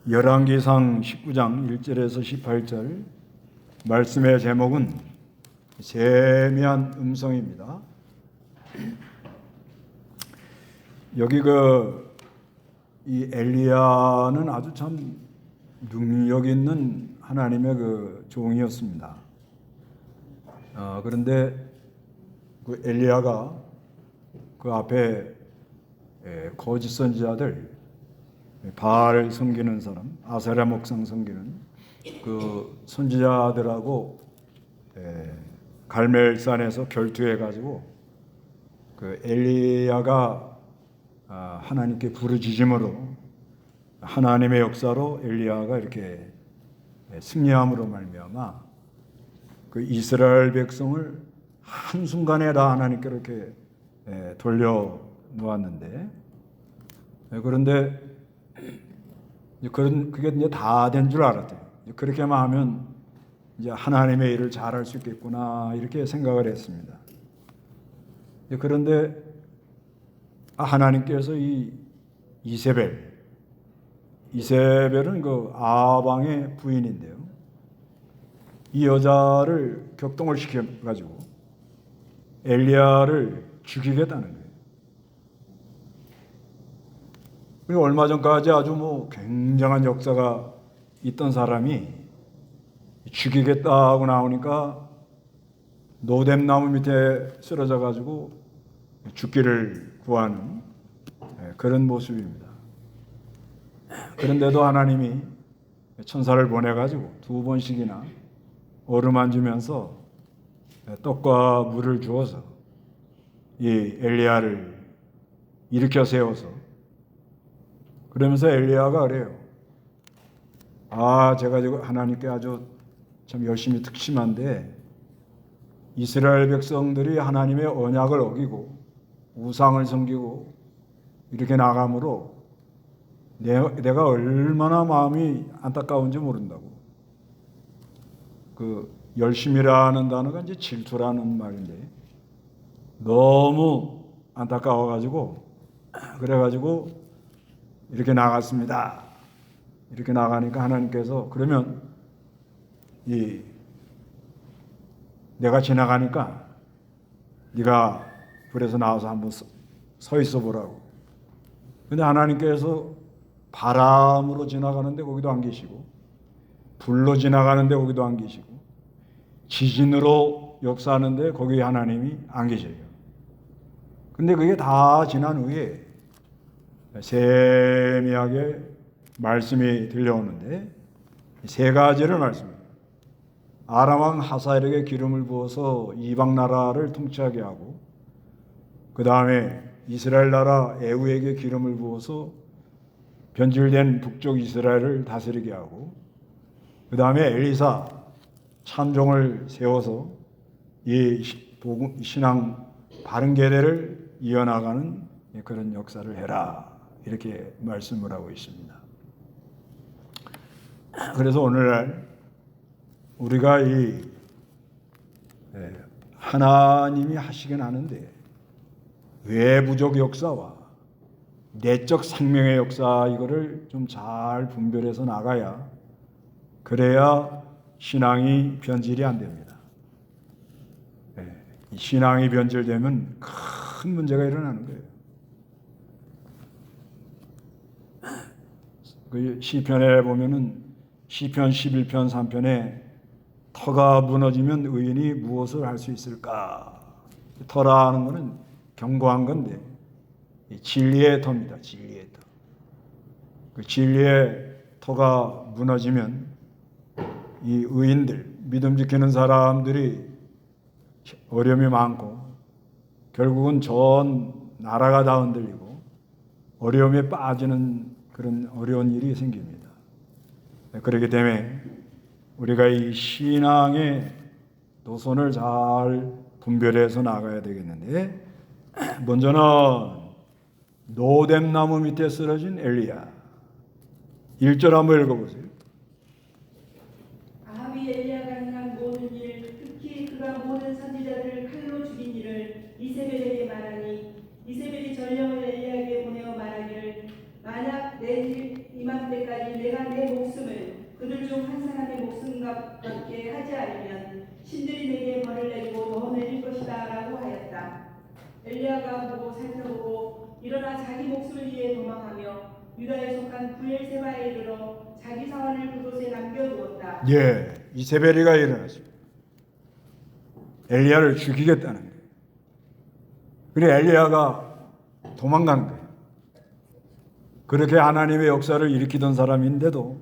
열왕기상 19장 1절에서 18절 말씀의 제목은 세미한 음성입니다. 여기 이 엘리야는 아주 참 능력 있는 하나님의 종이었습니다. 그런데 그 엘리야가 그 앞에 거짓 선지자들, 바알 섬기는 사람, 아세라 목상 섬기는 그 선지자들하고 갈멜산에서 결투해 가지고 그 엘리야가 하나님께 부르짖음으로 하나님의 역사로 엘리야가 이렇게 승리함으로 말미암아 그 이스라엘 백성을 한순간에 다 하나님께 이렇게 돌려 놓았는데, 그런데 그게 이제 다 된 줄 알았대요. 그렇게만 하면 이제 하나님의 일을 잘할 수 있겠구나 이렇게 생각을 했습니다. 그런데 하나님께서 이 이세벨은 그 아방의 부인인데요. 이 여자를 격동을 시켜가지고 엘리야를 죽이겠다는 거예요. 그리고 얼마 전까지 아주 굉장한 역사가 있던 사람이 죽이겠다고 나오니까 노뎀나무 밑에 쓰러져 가지고 죽기를 구하는 그런 모습입니다. 그런데도 하나님이 천사를 보내 가지고 2번씩이나 어루만지면서 떡과 물을 주어서 이 엘리야를 일으켜 세워서, 그러면서 엘리야가 그래요. 제가 지금 하나님께 아주 참 열심히 특심한데 이스라엘 백성들이 하나님의 언약을 어기고 우상을 섬기고 이렇게 나감으로 내가 얼마나 마음이 안타까운지 모른다고. 그 열심이라는 단어가 이제 질투라는 말인데 너무 안타까워가지고 그래가지고 이렇게 나갔습니다. 이렇게 나가니까 하나님께서 그러면 내가 지나가니까 네가 불에서 나와서 한번 서 있어 보라고. 근데 하나님께서 바람으로 지나가는데 거기도 안 계시고, 불로 지나가는데 거기도 안 계시고, 지진으로 역사하는데 거기 하나님이 안 계셔요. 근데 그게 다 지난 후에 세미하게 말씀이 들려오는데 세 가지를 말씀해요. 아람 왕 하사엘에게 기름을 부어서 이방 나라를 통치하게 하고, 그 다음에 이스라엘 나라 에후에게 기름을 부어서 변질된 북쪽 이스라엘을 다스리게 하고, 그 다음에 엘리사 참종을 세워서 이 신앙 바른 계례를 이어나가는 그런 역사를 해라 이렇게 말씀을 하고 있습니다. 그래서 오늘날 우리가 하나님이 하시긴 하는데 외부적 역사와 내적 생명의 역사, 이거를 좀 잘 분별해서 나가야, 그래야 신앙이 변질이 안 됩니다. 신앙이 변질되면 큰 문제가 일어나는 거예요. 그 시편에 보면은 시편 11편 3편에 터가 무너지면 의인이 무엇을 할 수 있을까? 터라는 것은 견고한 건데 진리의 터입니다. 진리의 터. 그 진리의 터가 무너지면 이 의인들, 믿음 지키는 사람들이 어려움이 많고 결국은 전 나라가 다 흔들리고 어려움에 빠지는 그런 어려운 일이 생깁니다. 그렇기 때문에 우리가 이 신앙의 노선을 잘 분별해서 나가야 되겠는데, 먼저는 노뎀나무 밑에 쓰러진 엘리야. 1절 한번 읽어보세요. 아합이 엘리야가 행한 모든 일, 특히 그가 모든 선지자들을 칼로 죽인 일을 이세벨에게 말하니, 이세벨이 전령을 엘리야에게 보내어 말하기를, 만약 내일 이맘때까지 내가 내 한 사람의 목숨밖에 하지 않으면 신들이 내게 벌을 내리고 더 내릴 것이다 라고 하였다. 엘리야가 보고 살펴보고 일어나 자기 목숨을 위해 도망하며 유다에 속한 브엘세바에 이르러 자기 사원을 그곳에 남겨두었다. 예, 이세벨이가 일어났습니다. 엘리야를 죽이겠다는 거예요. 그래 엘리야가 도망간 거예요. 그렇게 하나님의 역사를 일으키던 사람인데도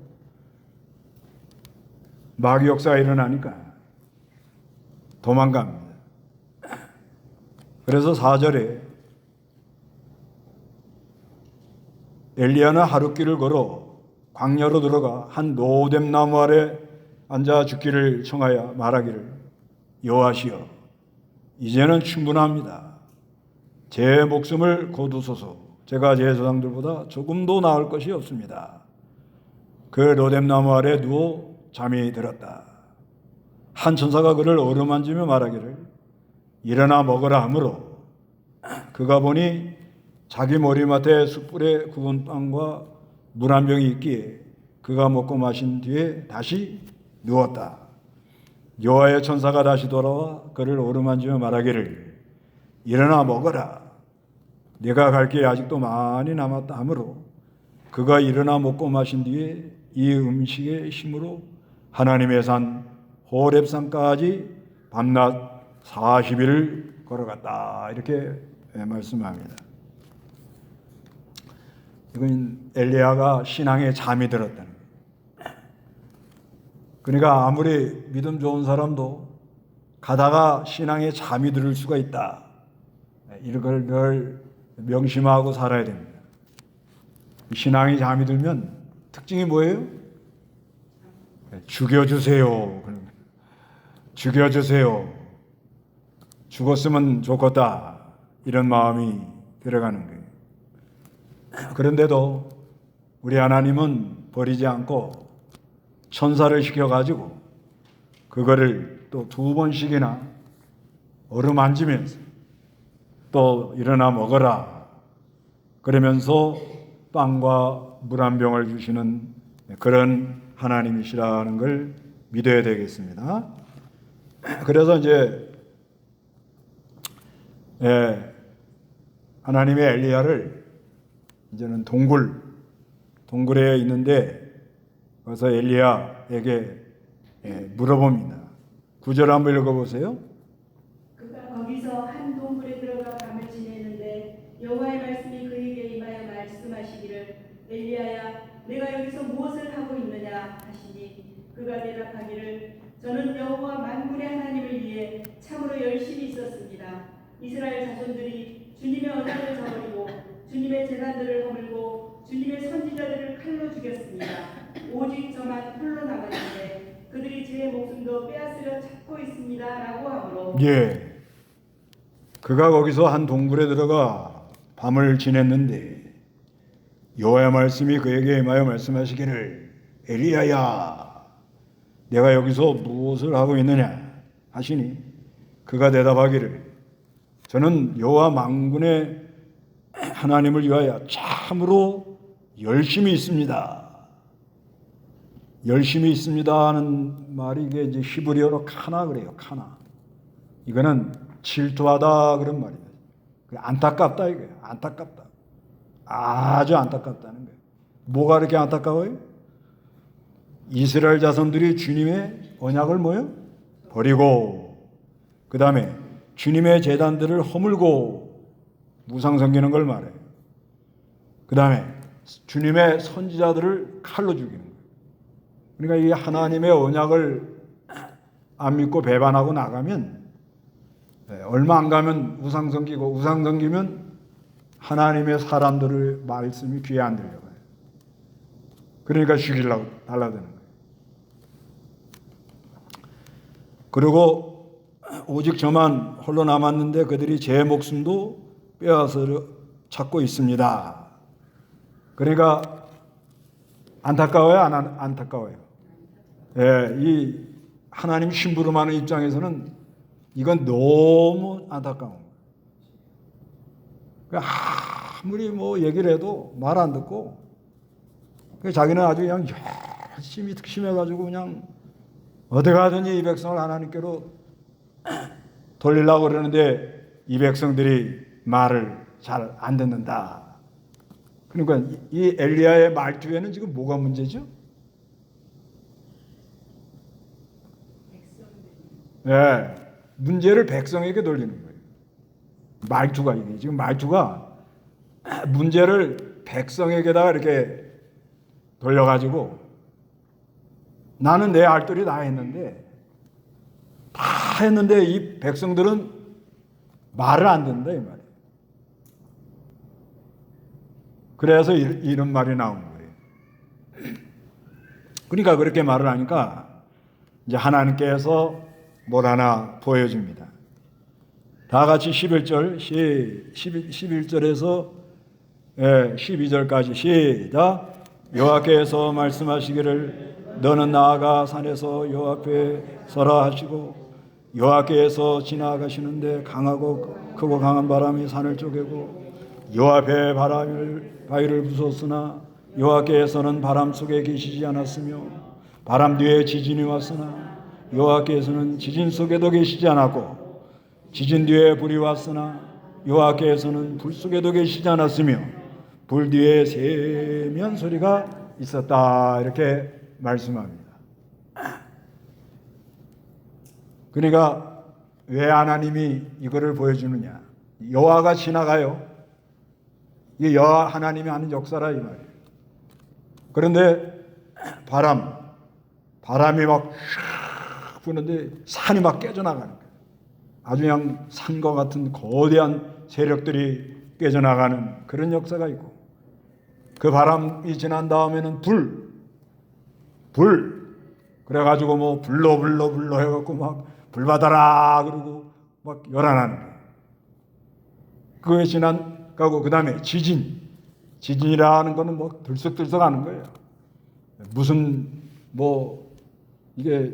마귀 역사가 일어나니까 도망갑니다. 그래서 4절에 엘리야는 하룻길을 걸어 광야로 들어가 한 로뎀 나무 아래 앉아 죽기를 청하여 말하기를 여호와시여 이제는 충분합니다. 제 목숨을 거두소서. 제가 제 조상들보다 조금도 나을 것이 없습니다. 그 로뎀 나무 아래 누워 잠이 들었다. 한 천사가 그를 어루만지며 말하기를 일어나 먹으라 하므로 그가 보니 자기 머리맡에 숯불에 구운 빵과 물 한 병이 있기에 그가 먹고 마신 뒤에 다시 누웠다. 여호와의 천사가 다시 돌아와 그를 어루만지며 말하기를 일어나 먹어라. 내가 갈 길이 아직도 많이 남았다 하므로 그가 일어나 먹고 마신 뒤에 이 음식의 힘으로 하나님의 산 호렙산까지 밤낮 40일을 걸어갔다. 이렇게 말씀합니다. 이건 엘리야가 신앙에 잠이 들었다는 거예요. 그러니까 아무리 믿음 좋은 사람도 가다가 신앙에 잠이 들 수가 있다. 이걸 늘 명심하고 살아야 됩니다. 신앙이 잠이 들면 특징이 뭐예요? 죽여주세요. 죽여주세요. 죽었으면 좋겠다. 이런 마음이 들어가는 거예요. 그런데도 우리 하나님은 버리지 않고 천사를 시켜가지고 그거를 또 2번씩이나 어루만지면서 또 일어나 먹어라 그러면서 빵과 물 한 병을 주시는 그런 하나님이시라는 걸 믿어야 되겠습니다. 그래서 이제 하나님의 엘리야를 이제는 동굴에 있는데 그래서 엘리야에게 물어봅니다. 9절 한번 읽어보세요. 그가 거기서 한 동굴에 들어가 밤을 지내는데 여호와의 말씀이 그에게 임하여 말씀하시기를 엘리야야 내가 여기서 무엇을 하고 있느냐 하시니 그가 대답하기를 저는 여호와 만군의 하나님을 위해 참으로 열심히 있었습니다. 이스라엘 자손들이 주님의 언약을 저버리고 주님의 제단들을 허물고 주님의 선지자들을 칼로 죽였습니다. 오직 저만 홀로 남았는데 그들이 제 목숨도 빼앗으려 찾고 있습니다. 라고 하므로 예, 그가 거기서 한 동굴에 들어가 밤을 지냈는데 여호와의 말씀이 그에게 임하여 말씀하시기를 엘리야야 내가 여기서 무엇을 하고 있느냐 하시니 그가 대답하기를 저는 여호와 만군의 하나님을 위하여 참으로 열심히 있습니다. 열심히 있습니다 하는 말이 이게 이제 히브리어로 카나 그래요. 카나. 이거는 질투하다 그런 말이에요. 안타깝다 이거예요. 안타깝다. 아주 안타깝다는 거예요. 뭐가 그렇게 안타까워요? 이스라엘 자손들이 주님의 언약을 뭐요? 버리고 그 다음에 주님의 제단들을 허물고 무상 섬기는 걸 말해요. 그 다음에 주님의 선지자들을 칼로 죽이는 거예요. 그러니까 이 하나님의 언약을 안 믿고 배반하고 나가면 얼마 안 가면 우상 섬기고 우상 섬기면 하나님의 사람들의 말씀이 귀에 안 들려가요. 그러니까 죽이려고 달라드는 거예요. 그리고 오직 저만 홀로 남았는데 그들이 제 목숨도 빼앗으려 찾고 있습니다. 그러니까 안타까워요? 안 안타까워요? 예, 이 하나님 심부름하는 입장에서는 이건 너무 안타까운 거예요. 아무리 뭐 얘기를 해도 말 안 듣고 자기는 아주 그냥 열심히 특심해가지고 그냥 어디 가든지 이 백성을 하나님께로 돌리려고 그러는데 이 백성들이 말을 잘 안 듣는다. 그러니까 이 엘리야의 말투에는 지금 뭐가 문제죠? 예, 문제를 백성에게 돌리는 거예요. 말투가 이게 지금 말투가 문제를 백성에게다가 이렇게 돌려가지고 나는 내 알뜰히 다 했는데 이 백성들은 말을 안 듣는다 이 말이에요. 그래서 이런 말이 나오는 거예요. 그러니까 그렇게 말을 하니까 이제 하나님께서 뭘 하나 보여줍니다. 다 같이 11절 11절에서 12절까지 시작. 여호와께서 말씀하시기를 너는 나아가 산에서 여호와 앞에 서라 하시고 여호와께서 지나가시는데 강하고 크고 강한 바람이 산을 쪼개고 여호와 앞에 바위를 부쉈으나 여호와께서는 바람 속에 계시지 않았으며 바람 뒤에 지진이 왔으나 여호와께서는 지진 속에도 계시지 않았고 지진 뒤에 불이 왔으나 여호와께서는 불 속에도 계시지 않았으며 불 뒤에 세면 소리가 있었다. 이렇게 말씀합니다. 그러니까 왜 하나님이 이거를 보여주느냐? 여호와가 지나가요. 이게 여호와 하나님이 하는 역사라 이 말이에요. 그런데 바람이 막 부는데 산이 막 깨져나가는 거예요. 아주 그냥 산과 같은 거대한 세력들이 깨져나가는 그런 역사가 있고 그 바람이 지난 다음에는 불 그래가지고 뭐 불러 해갖고 막 불 받아라 그러고 막 열안하는 거예요. 그게 지나가고 그 다음에 지진이라는 거는 뭐 들썩들썩하는 거예요. 무슨 뭐 이게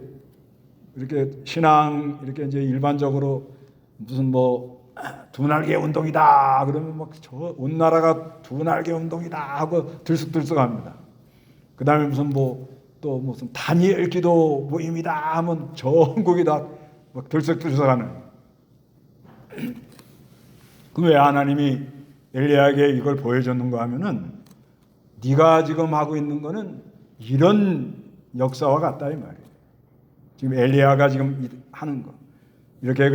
이렇게 신앙 이렇게 이제 일반적으로 무슨 뭐 두 날개 운동이다 그러면 막 저 온 나라가 두 날개 운동이다 하고 들썩들썩합니다. 그 다음에 무슨 뭐 또 무슨 다니엘 기도 모임이다 하면 전국이 다 막 들썩들썩하는. 그럼 왜 하나님이 엘리야에게 이걸 보여줬는가 하면은 네가 지금 하고 있는 거는 이런 역사와 같다 이 말이에요. 지금 엘리야가 지금 하는 거 이렇게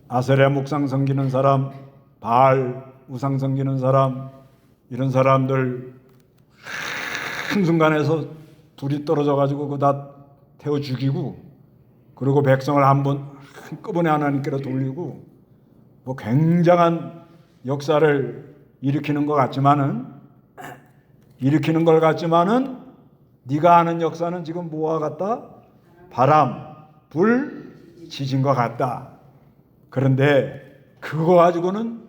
아세라 목상 섬기는 사람, 바알 우상 섬기는 사람 이런 사람들 한순간에서 불이 떨어져 가지고 그거 다 태워 죽이고 그리고 백성을 한꺼번에 하나님께로 돌리고 뭐 굉장한 역사를 일으키는 것 같지만은 네가 하는 역사는 지금 뭐와 같다? 바람, 불, 지진과 같다. 그런데 그거 가지고는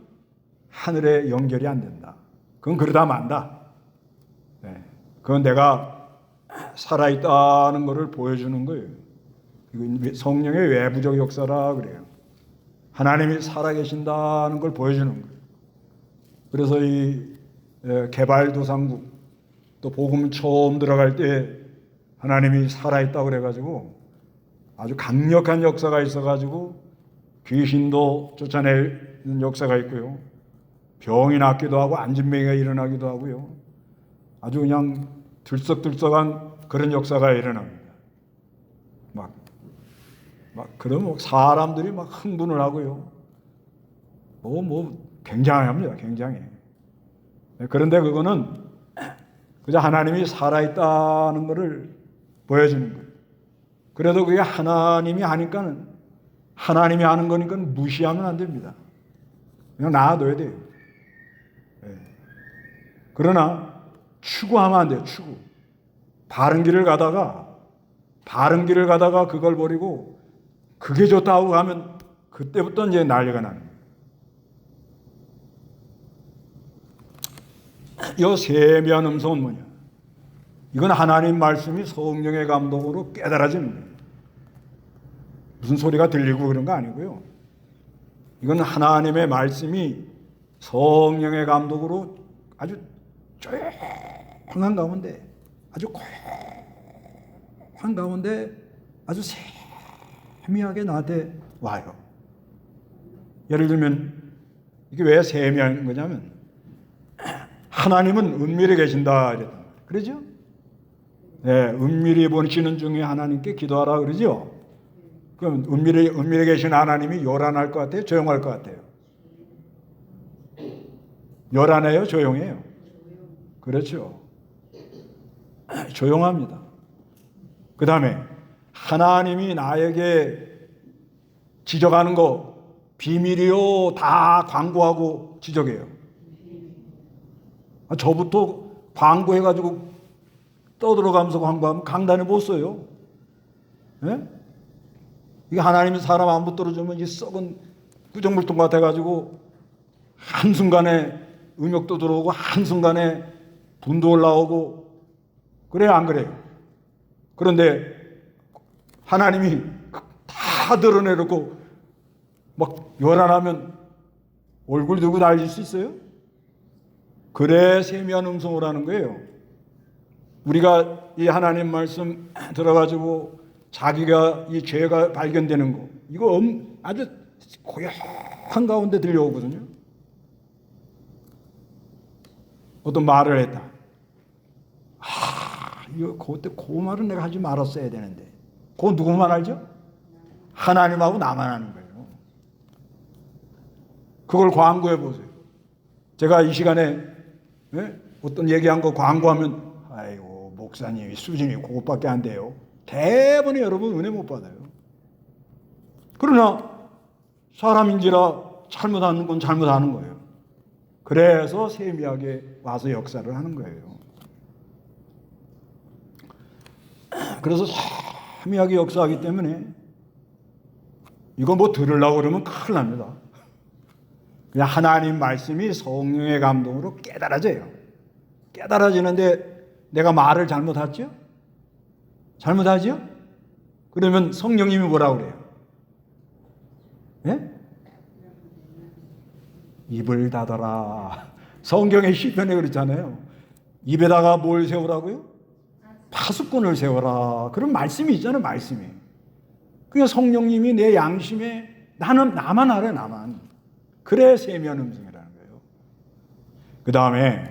하늘에 연결이 안 된다. 그건 그러다 만다. 네. 그건 내가 살아있다는 것을 보여주는 거예요. 이건 성령의 외부적 역사라 그래요. 하나님이 살아계신다는 걸 보여주는 거예요. 그래서 이 개발도상국 또 복음 처음 들어갈 때 하나님이 살아있다고 그래가지고 아주 강력한 역사가 있어가지고 귀신도 쫓아내는 역사가 있고요. 병이 낫기도 하고 안진병이가 일어나기도 하고요. 아주 그냥 들썩들썩한 그런 역사가 일어납니다. 그러면 사람들이 막 흥분을 하고요. 굉장합니다. 굉장해. 그런데 그거는 그저 하나님이 살아있다는 것을 보여주는 거예요. 그래도 그게 하나님이 하니까는 하나님이 하는 거니까 무시하면 안 됩니다. 그냥 놔둬야 돼요. 그러나 추구하면 안 돼요. 추구. 바른 길을 가다가 그걸 버리고 그게 좋다고 하면 그때부터 이제 난리가 나는 거예요. 이 세미한 음성은 뭐냐? 이건 하나님 말씀이 성령의 감동으로 깨달아지는 거예요. 무슨 소리가 들리고 그런 거 아니고요. 이건 하나님의 말씀이 성령의 감독으로 아주 조용한 가운데, 아주 고요한 가운데 아주 세미하게 나한테 와요. 예를 들면 이게 왜 세미한 거냐면 하나님은 은밀히 계신다 이랬단 말이에요. 그러죠? 네, 은밀히 보시는 중에 하나님께 기도하라 그러죠? 그럼 은밀히 계신 하나님이 요란할 것 같아요? 조용할 것 같아요? 요란해요? 조용해요? 그렇죠. 조용합니다. 그 다음에 하나님이 나에게 지적하는 거 비밀이요 다 광고하고 지적해요. 저부터 광고해가지고 떠들어가면서 광고하면 강단에 못 써요. 예? 이게 하나님이 사람 안 붙들어주면 이 썩은 구정물통 같아가지고 한순간에 음욕도 들어오고 한순간에 분도 올라오고 그래요 안 그래요? 그런데 하나님이 다 드러내놓고 막 요란하면 얼굴 들고 날릴 수 있어요? 그래 세미한 음성을 하는 거예요. 우리가 이 하나님 말씀 들어가지고 자기가 이 죄가 발견되는 거 이거 아주 고요한 가운데 들려오거든요. 어떤 말을 했다. 이거 그때 그 말은 내가 하지 말았어야 되는데 그거 누구만 알죠? 하나님하고 나만 아는 거예요. 그걸 광고해 보세요. 제가 이 시간에 어떤 얘기한 거 광고하면 아이고 목사님이 수준이 그것밖에 안 돼요. 대부분의 여러분 은혜 못 받아요. 그러나 사람인지라 잘못하는 건 잘못하는 거예요. 그래서 세미하게 와서 역사를 하는 거예요. 그래서 세미하게 역사하기 때문에 이거 뭐 들으려고 그러면 큰일 납니다. 그냥 하나님 말씀이 성령의 감동으로 깨달아져요. 깨달아지는데 내가 말을 잘못하죠? 잘못하죠? 그러면 성령님이 뭐라고 그래요? 예? 입을 닫아라. 성경의 시편에 그렇잖아요. 입에다가 뭘 세우라고요? 파수꾼을 세워라. 그런 말씀이 있잖아요. 말씀이. 그냥 성령님이 내 양심에 나만 알아요. 나만. 그래 세미한 음성이라는 거예요. 그 다음에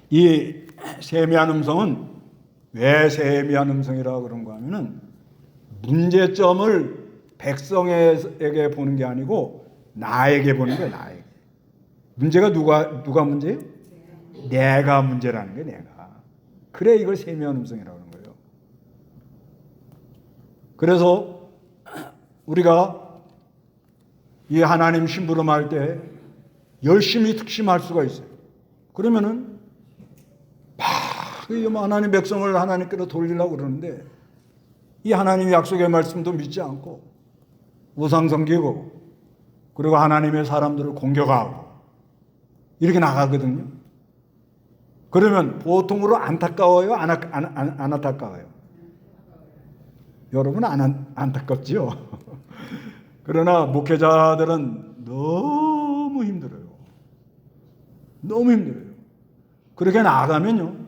이 세미한 음성은 왜 세미한 음성이라고 그런가 하면은 문제점을 백성에게 보는 게 아니고 나에게 보는 거예요. 나에게. 문제가 누가 문제예요? 내가 문제라는 거예요. 내가. 그래 이걸 세미한 음성이라고 하는 거예요. 그래서 우리가 이 하나님 심부름할 때 열심히 특심할 수가 있어요. 그러면은 막 하나님 백성을 하나님께로 돌리려고 그러는데 이 하나님의 약속의 말씀도 믿지 않고 우상 섬기고 그리고 하나님의 사람들을 공격하고 이렇게 나가거든요. 그러면 보통으로 안타까워요? 안 안타까워요? 여러분 안타깝죠? 그러나 목회자들은 너무 힘들어요. 너무 힘들어요. 그렇게 나아가면요.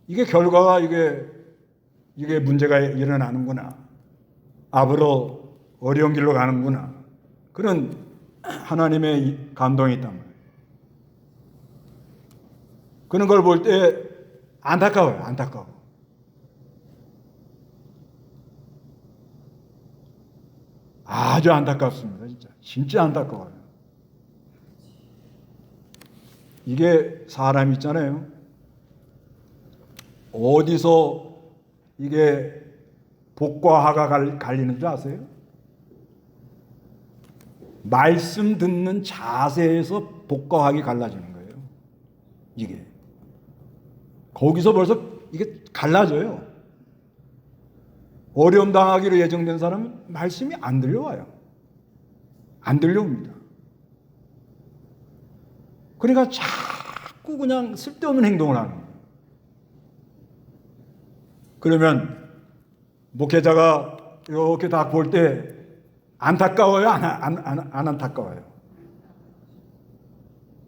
이게 결과가 이게 문제가 일어나는구나. 앞으로 어려운 길로 가는구나. 그런 하나님의 감동이 있단 말이에요. 그런 걸 볼 때 안타까워요. 안타까워. 아주 안타깝습니다. 진짜 안타까워요. 이게 사람 있잖아요. 어디서 이게 복과 화가 갈리는 줄 아세요? 말씀 듣는 자세에서 복과 화가 갈라지는 거예요. 이게. 거기서 벌써 이게 갈라져요. 어려움 당하기로 예정된 사람은 말씀이 안 들려와요. 안 들려옵니다. 그러니까 자꾸 그냥 쓸데없는 행동을 하는 거예요. 그러면 목회자가 이렇게 다 볼 때 안타까워요? 안 안타까워요?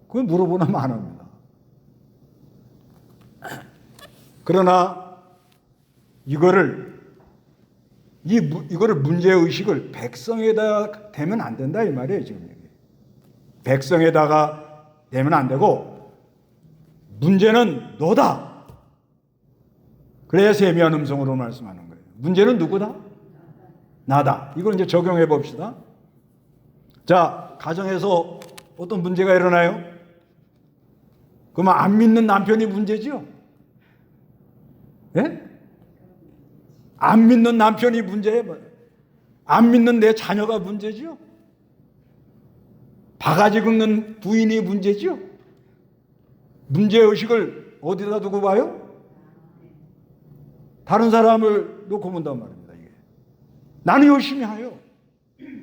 그걸 물어보면 안 합니다. 그러나 이거를 문제의식을 백성에다 대면 안 된다 이 말이에요. 지금 백성에다가 대면 안 되고 문제는 너다. 그래야 세미한 음성으로 말씀하는 거예요. 문제는 누구다? 나다. 이걸 이제 적용해 봅시다. 자, 가정에서 어떤 문제가 일어나요? 그러면 안 믿는 남편이 문제지요? 예? 안 믿는 남편이 문제예요. 안 믿는 내 자녀가 문제지요? 바가지 긁는 부인이 문제지요? 문제의식을 어디다 두고 봐요? 다른 사람을 놓고 본단 말입니다. 이게. 나는 열심히 해요.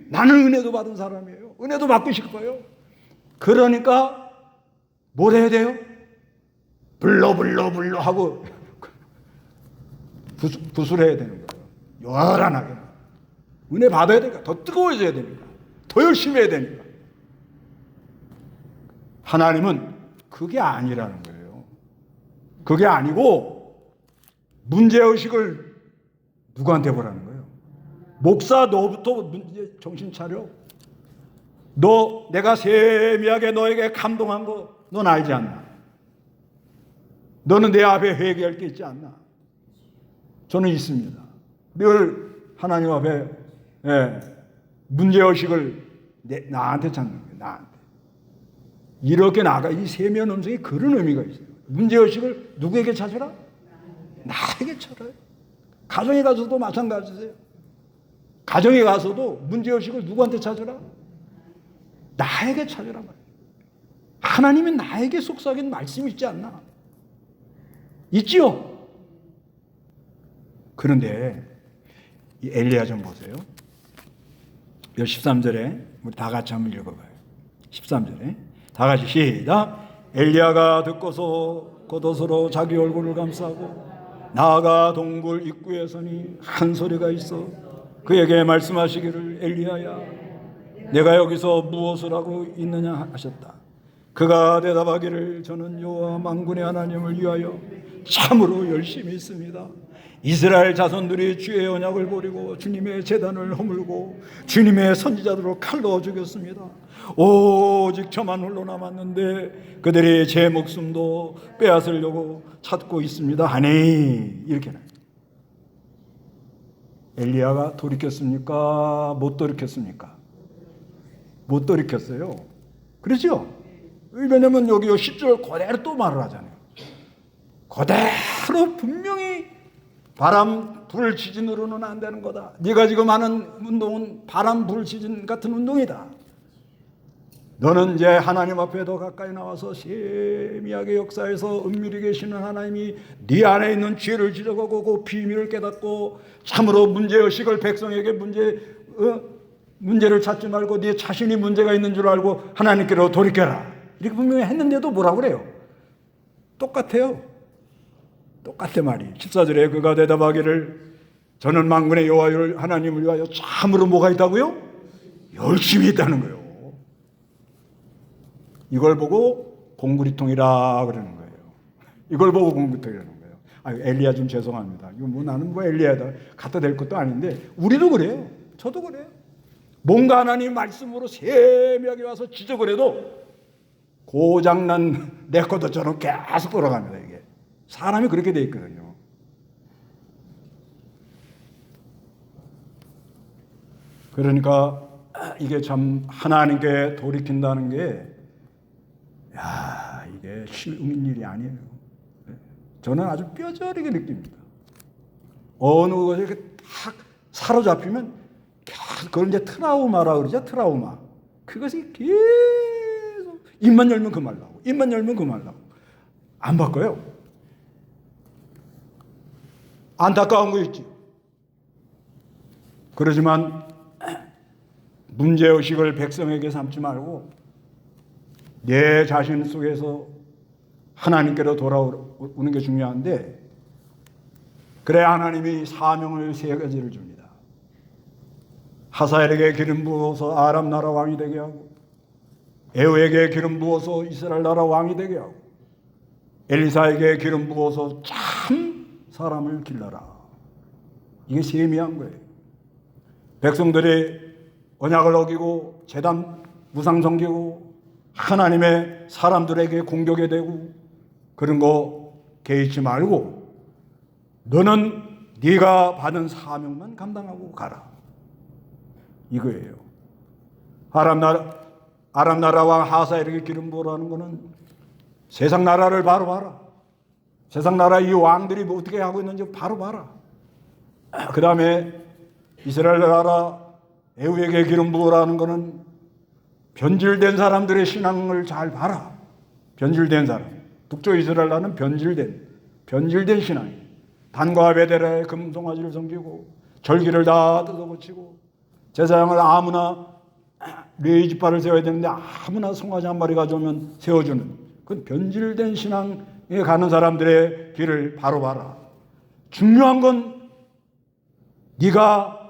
나는 은혜도 받은 사람이에요. 은혜도 받고 싶어요. 그러니까 뭘 해야 돼요? 불러 하고 구슬해야 되는 거예요. 요란하게. 은혜 받아야 되니까 더 뜨거워져야 되니까 더 열심히 해야 되니까. 하나님은 그게 아니라는 거예요. 그게 아니고 문제의식을 누구한테 보라는 거예요? 목사 너부터 정신 차려. 내가 세미하게 너에게 감동한 거 넌 알지 않나? 너는 내 앞에 회개할 게 있지 않나? 저는 있습니다. 늘 하나님 앞에 문제의식을 나한테 찾는 거예요. 나한테. 이렇게 나아가 이 세미한 음성이 그런 의미가 있어요. 문제의식을 누구에게 찾으라? 나에게 찾아요. 가정에 가서도 마찬가지세요. 가정에 가서도 문제의식을 누구한테 찾으라? 나에게 찾으라 말이에요. 하나님이 나에게 속삭인 말씀이 있지 않나? 있지요? 그런데 이 엘리야 좀 보세요. 13절에 우리 다 같이 한번 읽어봐요. 13절에 다 같이 시작. 엘리야가 듣고서 겉옷으로 자기 얼굴을 감싸고 나아가 동굴 입구에 서니 한 소리가 있어 그에게 말씀하시기를 엘리야야 내가 여기서 무엇을 하고 있느냐 하셨다. 그가 대답하기를 저는 여호와 만군의 하나님을 위하여 참으로 열심히 있습니다. 이스라엘 자손들이 주의 언약을 버리고 주님의 제단을 허물고 주님의 선지자들을 칼로 죽였습니다. 오직 저만 홀로 남았는데 그들이 제 목숨도 빼앗으려고 찾고 있습니다 하니 이렇게 엘리야가 돌이켰습니까? 못 돌이켰습니까? 못 돌이켰어요. 그렇죠? 왜냐면 여기 10절 그대로 또 말을 하잖아요. 그대로 분명히 바람, 불, 지진으로는 안 되는 거다. 네가 지금 하는 운동은 바람, 불, 지진 같은 운동이다. 너는 이제 하나님 앞에 더 가까이 나와서 세미하게 역사에서 은밀히 계시는 하나님이 네 안에 있는 죄를 지적하고 그 비밀을 깨닫고 참으로 문제의식을 백성에게 문제를 찾지 말고 네 자신이 문제가 있는 줄 알고 하나님께로 돌이켜라. 이렇게 분명히 했는데도 뭐라고 그래요? 똑같아요. 똑같아 말이. 14절에 그가 대답하기를 저는 만군의 여호와 하나님을 위하여 참으로 뭐가 있다고요? 열심히 있다는 거예요. 이걸 보고 공구리통이라 그러는 거예요. 이걸 보고 공구리통이라는 거예요. 엘리야 좀 죄송합니다. 이거 나는 엘리야다 갖다 댈 것도 아닌데 우리도 그래요. 저도 그래요. 뭔가 하나님 말씀으로 세미하게 와서 지적을 해도 고장난 레코더처럼 계속 돌아갑니다. 이게 사람이 그렇게 돼 있거든요. 그러니까 이게 참 하나님께 돌이킨다는 게 이게 쉬운 일이 아니에요. 저는 아주 뼈저리게 느낍니다. 어느 것에 이렇게 탁 사로잡히면 그걸 이제 트라우마라 그러죠. 트라우마. 그것이 계속 입만 열면 그 말 나오고 입만 열면 그 말 나오고 안 바꿔요. 안타까운 거 있지. 그러지만 문제의식을 백성에게 삼지 말고 내 자신 속에서 하나님께로 돌아오는 게 중요한데 그래 하나님이 사명을 3가지를 줍니다. 하사엘에게 기름 부어서 아람 나라 왕이 되게 하고 에후에게 기름 부어서 이스라엘 나라 왕이 되게 하고 엘리사에게 기름 부어서 참 사람을 길러라. 이게 세미한 거예요. 백성들이 언약을 어기고 제단 무상 섬기고 하나님의 사람들에게 공격이 되고 그런 거 개의치 말고 너는 네가 받은 사명만 감당하고 가라. 이거예요. 아람 나라와 하사엘에게 기름 부으라는 거는 세상 나라를 바로 봐라. 세상 나라 이 왕들이 뭐 어떻게 하고 있는지 바로 봐라. 그 다음에 이스라엘 나라 에후에게 기름 부으라는 거는 변질된 사람들의 신앙을 잘 봐라. 변질된 사람. 북쪽 이스라엘 나라는 변질된 신앙이에요. 단과 베델에 금송아지를 섬기고 절기를 다 뜯어고치고 제사장을 아무나 레위 지파를 세워야 되는데 아무나 송아지 한 마리 가져오면 세워주는 그건 변질된 신앙에 가는 사람들의 길을 바로 봐라. 중요한 건 네가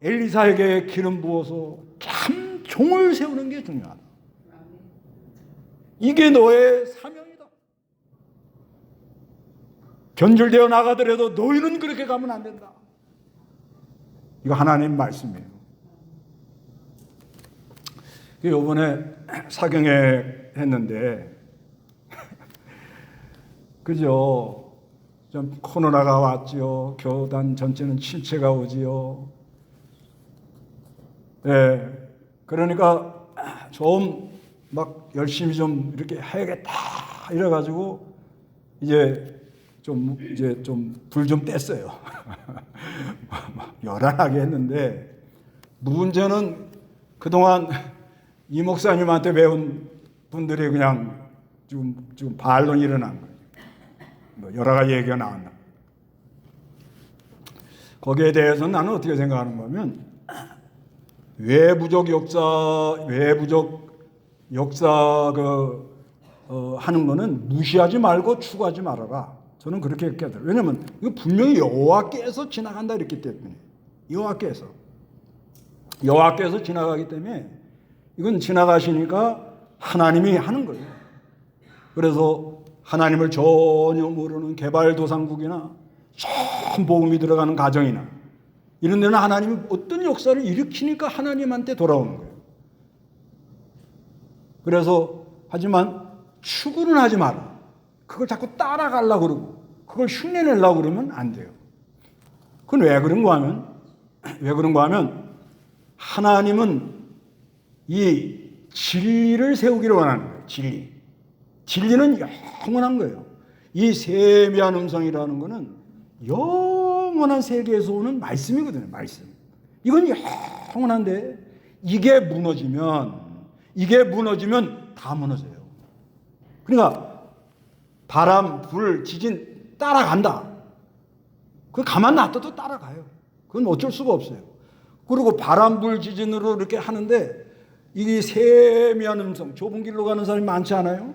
엘리사에게 기름 부어서 참 종을 세우는 게 중요하다. 이게 너의 사명이다. 변질되어 나가더라도 너희는 그렇게 가면 안 된다. 이거 하나님 말씀이에요. 이번에 사경회 했는데 그죠? 좀 코로나가 왔지요. 교단 전체는 침체가 오지요. 예. 그러니까 좀 막 열심히 좀 이렇게 해야겠다 이래가지고 이제 좀 불 좀 뗐어요. 요란하게 했는데 문제는 그동안 이 목사님한테 배운 분들이 그냥 지금 반론이 일어난 거예요. 뭐 여러 가지 얘기가 나왔나. 거기에 대해서는 나는 어떻게 생각하는 거면 외부적 역사 하는 거는 무시하지 말고 추구하지 말아라. 저는 그렇게 얘기하더라고요. 왜냐하면 이거 분명히 여호와께서 지나간다 이랬기 때문에 여호와께서 지나가기 때문에 이건 지나가시니까 하나님이 하는 거예요. 그래서 하나님을 전혀 모르는 개발도상국이나 처음 복음이 들어가는 가정이나 이런 데는 하나님이 어떤 역사를 일으키니까 하나님한테 돌아오는 거예요. 그래서 하지만 추구는 하지 마라. 그걸 자꾸 따라가려고 그러고 그걸 흉내내려고 그러면 안 돼요. 그건 왜 그런가 하면 하나님은 이 진리를 세우기를 원하는 거예요. 진리는 영원한 거예요. 이 세미한 음성이라는 거는 영원한 세계에서 오는 말씀이거든요. 말씀. 이건 영원한데 이게 무너지면 다 무너져요. 그러니까 바람, 불, 지진 따라간다. 그 가만 놔둬도 따라가요. 그건 어쩔 수가 없어요. 그리고 바람, 불, 지진으로 이렇게 하는데 이게 세미한 음성, 좁은 길로 가는 사람이 많지 않아요?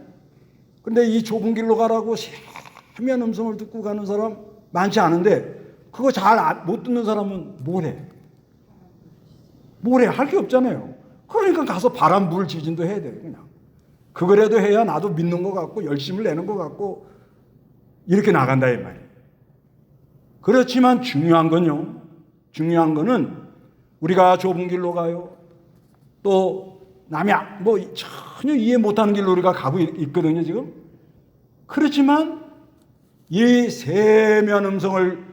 근데 이 좁은 길로 가라고 세미한 음성을 듣고 가는 사람 많지 않은데 그거 잘 못 듣는 사람은 뭘 해? 할 게 없잖아요. 그러니까 가서 바람, 불, 지진도 해야 돼요. 그냥. 그거라도 해야 나도 믿는 것 같고 열심을 내는 것 같고 이렇게 나간다 이 말이에요. 그렇지만 중요한 거는 우리가 좁은 길로 가요. 또 남이 뭐 전혀 이해 못하는 길로 우리가 가고 있거든요 지금. 그렇지만 이 세미한 음성을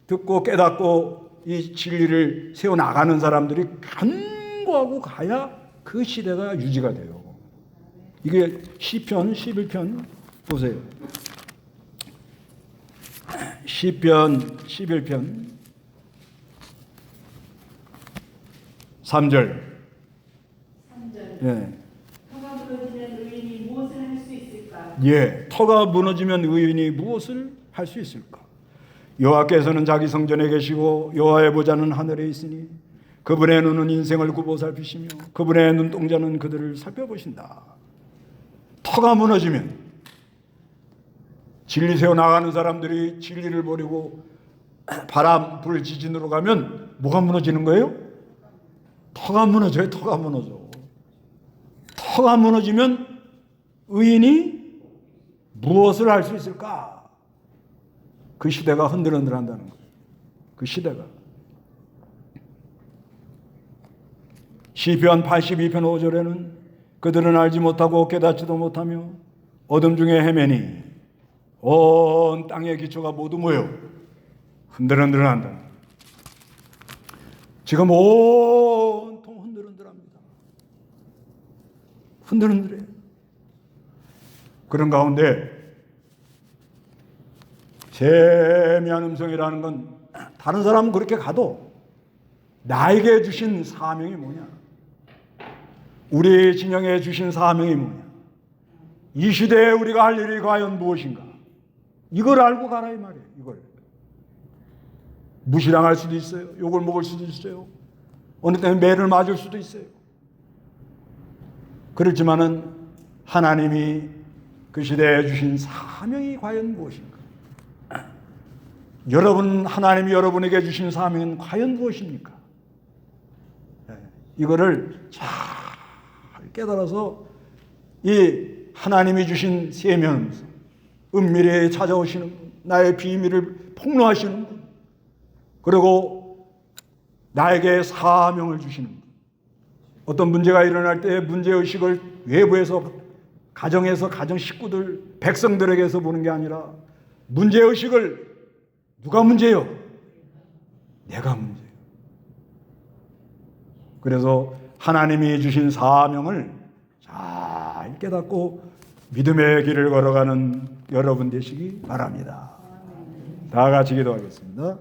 듣고 깨닫고 이 진리를 세워나가는 사람들이 간구하고 가야 그 시대가 유지가 돼요. 이게 시편 11편 보세요. 시편 11편 3절. 예. 터가 무너지면 의인이 무엇을 할 수 있을까? 예. 터가 무너지면 의인이 무엇을 할 수 있을까? 여호와께서는 자기 성전에 계시고 여호와의 보좌는 하늘에 있으니 그분의 눈은 인생을 굽어 살피시며 그분의 눈동자는 그들을 살펴보신다. 터가 무너지면 진리 세워 나가는 사람들이 진리를 버리고 바람, 불, 지진으로 가면 뭐가 무너지는 거예요? 터가 무너져요. 터가 무너지면 의인이 무엇을 할 수 있을까? 그 시대가 흔들흔들한다는 거예요. 그 시대가. 시편 82편 5절에는 그들은 알지 못하고 깨닫지도 못하며 어둠 중에 헤매니 온 땅의 기초가 모두 모여 흔들흔들한다. 지금 온통 흔들흔들합니다. 흔들흔들해요. 그런 가운데 세미한 음성이라는 건 다른 사람은 그렇게 가도 나에게 주신 사명이 뭐냐? 우리 진영에 주신 사명이 뭐냐? 이 시대에 우리가 할 일이 과연 무엇인가? 이걸 알고 가라 이 말이에요. 이걸. 무시당할 수도 있어요. 욕을 먹을 수도 있어요. 어느 때는 매를 맞을 수도 있어요. 그렇지만은 하나님이 그 시대에 주신 사명이 과연 무엇인가? 여러분, 하나님이 여러분에게 주신 사명은 과연 무엇입니까? 이거를 잘 깨달아서 이 하나님이 주신 세면, 은밀히 찾아오시는 분, 나의 비밀을 폭로하시는 분, 그리고 나에게 사명을 주시는 분. 어떤 문제가 일어날 때 문제의식을 외부에서, 가정에서, 가정 식구들, 백성들에게서 보는 게 아니라 문제의식을 누가 문제요? 내가 문제예요. 그래서 하나님이 주신 사명을 잘 깨닫고 믿음의 길을 걸어가는 여러분 되시기 바랍니다. 다 같이 기도하겠습니다.